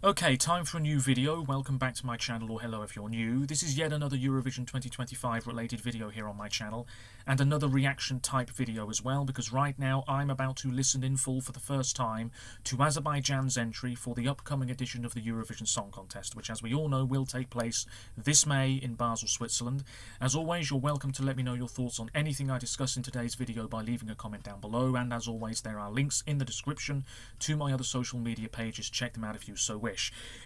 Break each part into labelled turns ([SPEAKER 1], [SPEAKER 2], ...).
[SPEAKER 1] Okay, time for a new video. Welcome back to my channel, or hello if you're new. This is yet another Eurovision 2025 related video here on my channel, and another reaction type video as well, because right now I'm about to listen in full for the first time to Azerbaijan's entry for the upcoming edition of the Eurovision Song Contest, which, as we all know, will take place this May in Basel, Switzerland. As always, you're welcome to let me know your thoughts on anything I discuss in today's video by leaving a comment down below, and as always, there are links in the description to my other social media pages. Check them out if you so wish.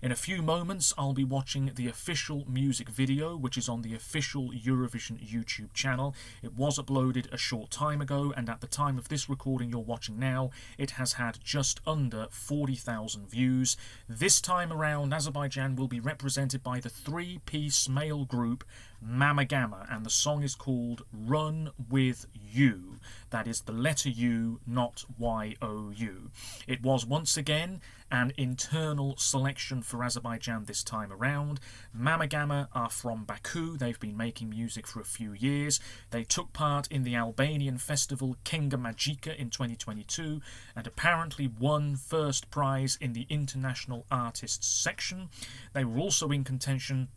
[SPEAKER 1] In a few moments, I'll be watching the official music video, which is on the official Eurovision YouTube channel. It was uploaded a short time ago, and at the time of this recording you're watching now, it has had just under 40,000 views. This time around, Azerbaijan will be represented by the three-piece male group Mamagama, and the song is called Run With You. That is the letter U, not Y-O-U. It was once again an internal selection for Azerbaijan this time around. Mamagama are from Baku. They've been making music for a few years. They took part in the Albanian festival Kenga Magica in 2022 and apparently won first prize in the International Artists section. They were also in contention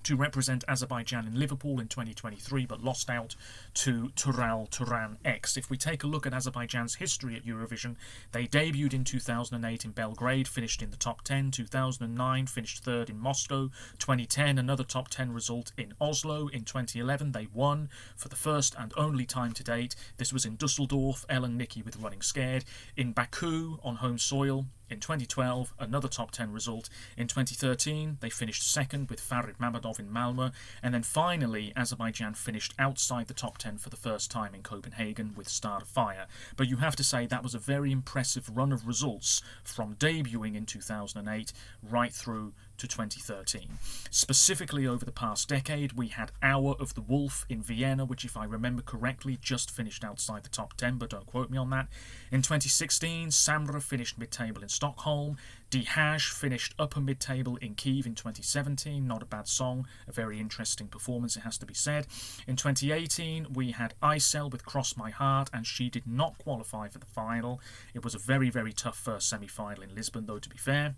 [SPEAKER 1] to represent Azerbaijan in Liverpool in 2023, but lost out to Tural Turan X. If we take a look at Azerbaijan's history at Eurovision, they debuted in 2008 in Belgrade, finished in the top 10, 2009 finished third in Moscow, 2010 another top 10 result in Oslo, in 2011 they won for the first and only time to date. This was in Dusseldorf, Ellen Nicky with Running Scared, in Baku on home soil. In 2012, another top 10 result. In 2013, they finished second with Farid Mamadov in Malmö. And then finally, Azerbaijan finished outside the top 10 for the first time in Copenhagen with Start a Fire. But you have to say that was a very impressive run of results from debuting in 2008 right through to 2013. Specifically over the past decade, we had Hour of the Wolf in Vienna, which, if I remember correctly, just finished outside the top 10, but don't quote me on that. In 2016, Samra finished mid-table in Stockholm. Die Hage finished upper mid-table in Kiev in 2017. Not a bad song, a very interesting performance, it has to be said. In 2018, we had Icel with Cross My Heart, and she did not qualify for the final. It was a very, very tough first semi-final in Lisbon, though, to be fair.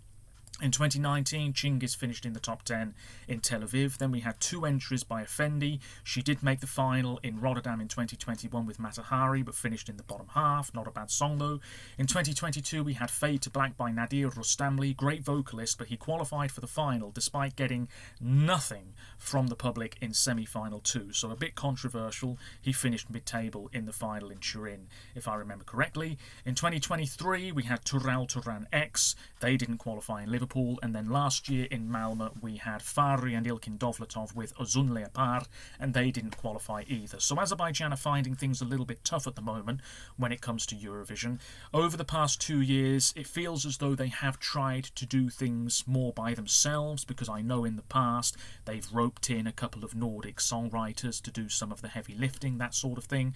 [SPEAKER 1] In 2019, Chingiz finished in the top 10 in Tel Aviv. Then we had two entries by Effendi. She did make the final in Rotterdam in 2021 with Matahari, but finished in the bottom half. Not a bad song, though. In 2022, we had Fade to Black by Nadir Rostamli. Great vocalist, but he qualified for the final despite getting nothing from the public in semi-final 2. So a bit controversial. He finished mid-table in the final in Turin, if I remember correctly. In 2023, we had Tural Turan X. They didn't qualify in Liverpool. And then last year in Malmö we had Fari and Ilkin Dovlatov with Uzun Leopard, and they didn't qualify either. So Azerbaijan are finding things a little bit tough at the moment when it comes to Eurovision. Over the past 2 years it feels as though they have tried to do things more by themselves, because I know in the past they've roped in a couple of Nordic songwriters to do some of the heavy lifting, that sort of thing.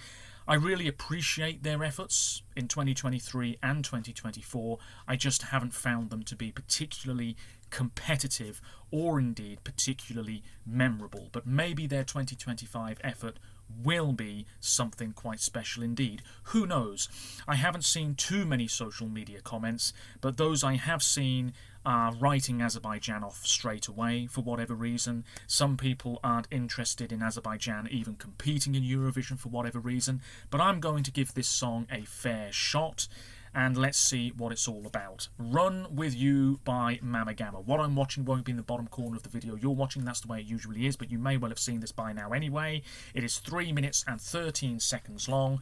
[SPEAKER 1] I really appreciate their efforts in 2023 and 2024. I just haven't found them to be particularly competitive or indeed particularly memorable. But maybe their 2025 effort will be something quite special indeed. Who knows? I haven't seen too many social media comments, but those I have seen are writing Azerbaijan off straight away for whatever reason. Some people aren't interested in Azerbaijan even competing in Eurovision for whatever reason, but I'm going to give this song a fair shot, and let's see what it's all about. Run With You by Mamagama. What I'm watching won't be in the bottom corner of the video you're watching, that's the way it usually is, but you may well have seen this by now anyway. It is 3 minutes and 13 seconds long.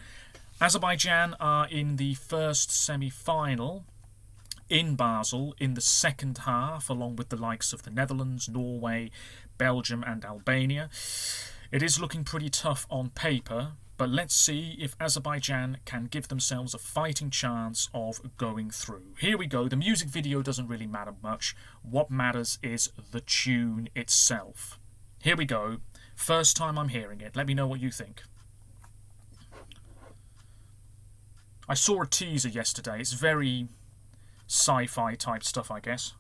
[SPEAKER 1] Azerbaijan are in the first semi-final in Basel in the second half, along with the likes of the Netherlands, Norway, Belgium and Albania. It is looking pretty tough on paper, but let's see if Azerbaijan can give themselves a fighting chance of going through. Here we go. The music video doesn't really matter much. What matters is the tune itself. Here we go. First time I'm hearing it. Let me know what you think. I saw a teaser yesterday. It's very sci-fi type stuff, I guess.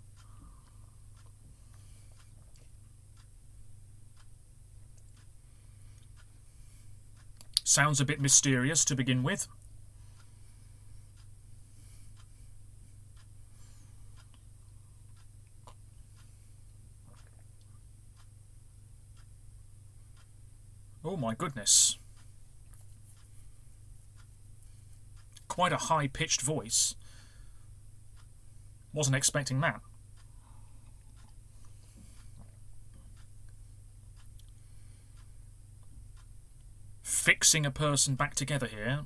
[SPEAKER 1] Sounds a bit mysterious to begin with. Oh my goodness. Quite a high-pitched voice. Wasn't expecting that. Fixing a person back together here.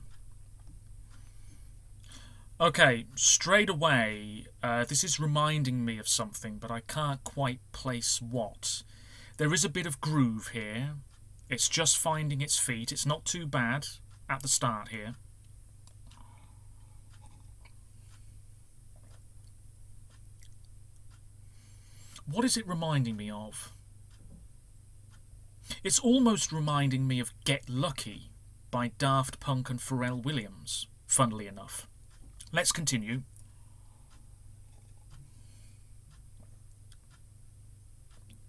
[SPEAKER 1] Okay, straight away, this is reminding me of something, but I can't quite place what. There is a bit of groove here. It's just finding its feet. It's not too bad at the start here. What is it reminding me of? It's almost reminding me of Get Lucky by Daft Punk and Pharrell Williams, funnily enough. Let's continue.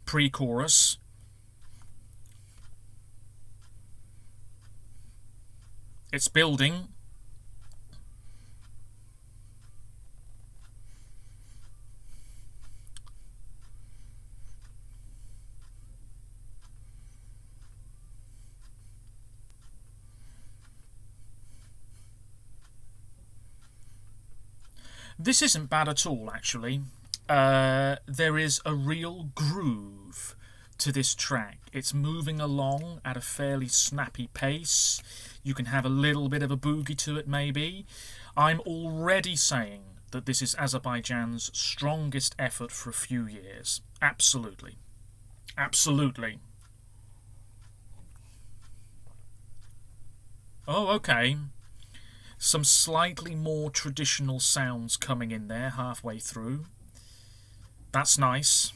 [SPEAKER 1] Pre-chorus. It's building. This isn't bad at all, actually. There is a real groove to this track. It's moving along at a fairly snappy pace. You can have a little bit of a boogie to it, maybe. I'm already saying that this is Azerbaijan's strongest effort for a few years. Absolutely. Absolutely. Oh, okay. Some slightly more traditional sounds coming in there halfway through. That's nice.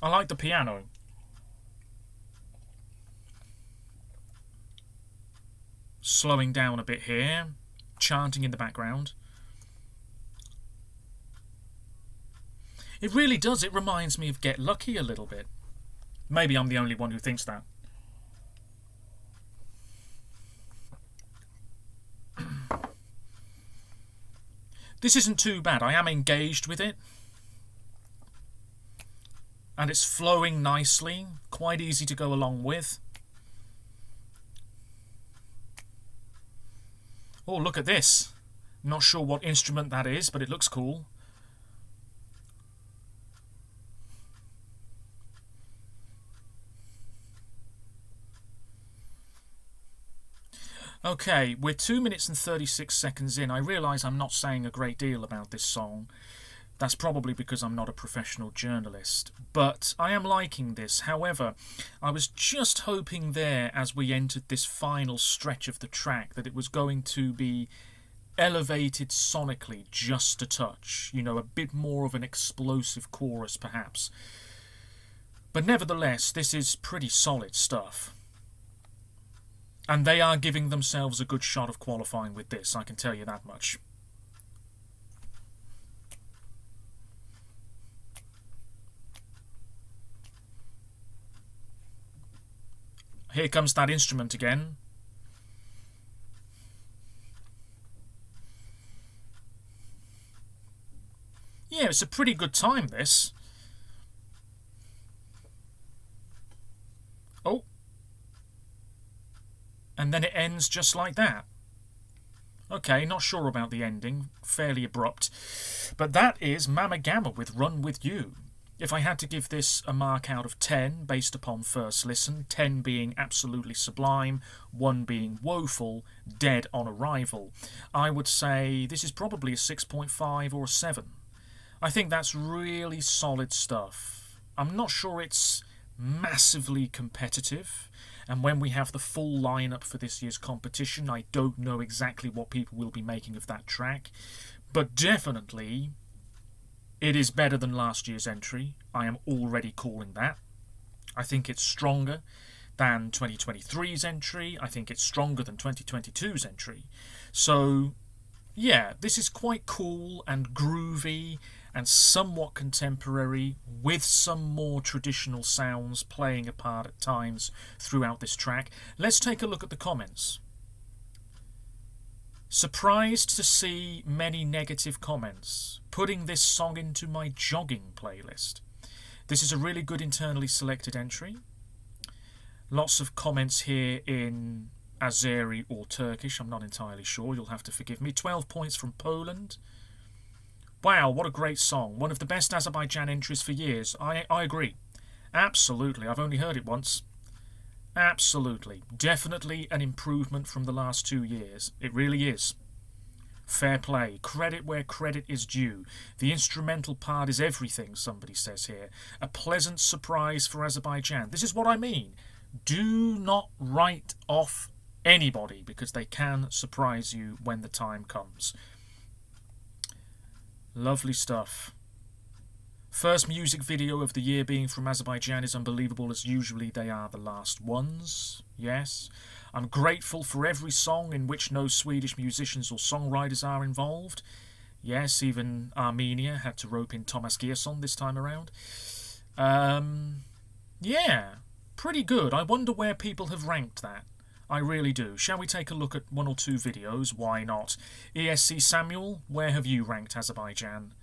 [SPEAKER 1] I like the piano. Slowing down a bit here. Chanting in the background. It really does. It reminds me of Get Lucky a little bit. Maybe I'm the only one who thinks that. This isn't too bad. I am engaged with it. And it's flowing nicely. Quite easy to go along with. Oh, look at this. Not sure what instrument that is, but it looks cool. Okay, we're 2 minutes and 36 seconds in. I realise I'm not saying a great deal about this song. That's probably because I'm not a professional journalist. But I am liking this. However, I was just hoping there, as we entered this final stretch of the track, that it was going to be elevated sonically just a touch. You know, a bit more of an explosive chorus, perhaps. But nevertheless, this is pretty solid stuff. And they are giving themselves a good shot of qualifying with this, I can tell you that much. Here comes that instrument again. Yeah, it's a pretty good time, this. Oh. And then it ends just like that. Okay, not sure about the ending. Fairly abrupt. But that is Mamagama with Run With You. If I had to give this a mark out of 10 based upon first listen, 10 being absolutely sublime, 1 being woeful, dead on arrival, I would say this is probably a 6.5 or a 7. I think that's really solid stuff. I'm not sure it's massively competitive. And when we have the full lineup for this year's competition, I don't know exactly what people will be making of that track. But definitely, it is better than last year's entry. I am already calling that. I think it's stronger than 2023's entry. I think it's stronger than 2022's entry. So, yeah, this is quite cool and groovy and somewhat contemporary, with some more traditional sounds playing a part at times throughout this track. Let's take a look at the comments. Surprised to see many negative comments. Putting this song into my jogging playlist. This is a really good internally selected entry. Lots of comments here in Azeri or Turkish, I'm not entirely sure, you'll have to forgive me. 12 points from Poland. Wow, what a great song. One of the best Azerbaijan entries for years. I agree. Absolutely, I've only heard it once. Absolutely. Definitely an improvement from the last 2 years. It really is. Fair play. Credit where credit is due. The instrumental part is everything, somebody says here. A pleasant surprise for Azerbaijan. This is what I mean. Do not write off anybody, because they can surprise you when the time comes. Lovely stuff. First music video of the year being from Azerbaijan is unbelievable, as usually they are the last ones. Yes. I'm grateful for every song in which no Swedish musicians or songwriters are involved. Yes, even Armenia had to rope in Thomas Gierson this time around. Yeah, pretty good. I wonder where people have ranked that. I really do. Shall we take a look at 1 or 2 videos? Why not? ESC Samuel, where have you ranked Azerbaijan?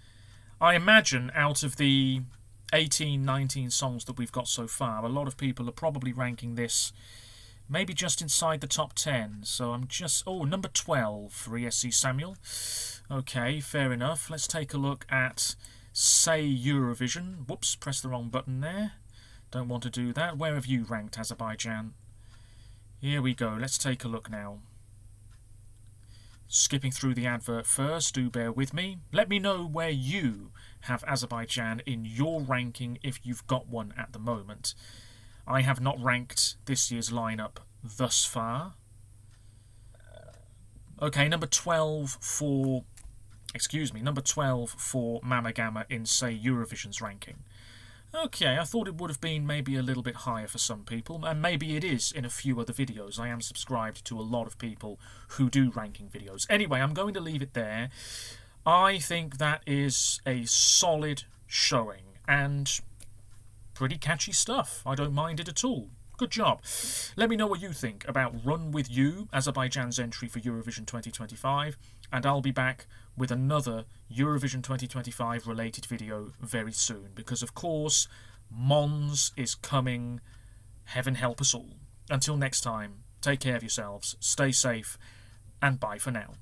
[SPEAKER 1] I imagine out of the 18, 19 songs that we've got so far, a lot of people are probably ranking this maybe just inside the top 10. So I'm just... Oh, number 12 for ESC Samuel. Okay, fair enough. Let's take a look at Say Eurovision. Whoops, pressed the wrong button there. Don't want to do that. Where have you ranked Azerbaijan? Here we go. Let's take a look now. Skipping through the advert first, do bear with me. Let me know where you have Azerbaijan in your ranking if you've got one at the moment. I have not ranked this year's lineup thus far. Okay, number 12 for Mamagama in Say Eurovision's ranking. Okay, I thought it would have been maybe a little bit higher for some people, and maybe it is in a few other videos. I am subscribed to a lot of people who do ranking videos. Anyway, I'm going to leave it there. I think that is a solid showing, and pretty catchy stuff. I don't mind it at all. Good job. Let me know what you think about Run With You, Azerbaijan's entry for Eurovision 2025, and I'll be back with another Eurovision 2025 related video very soon, because of course Mons is coming. Heaven help us all. Until next time, take care of yourselves, stay safe, and bye for now.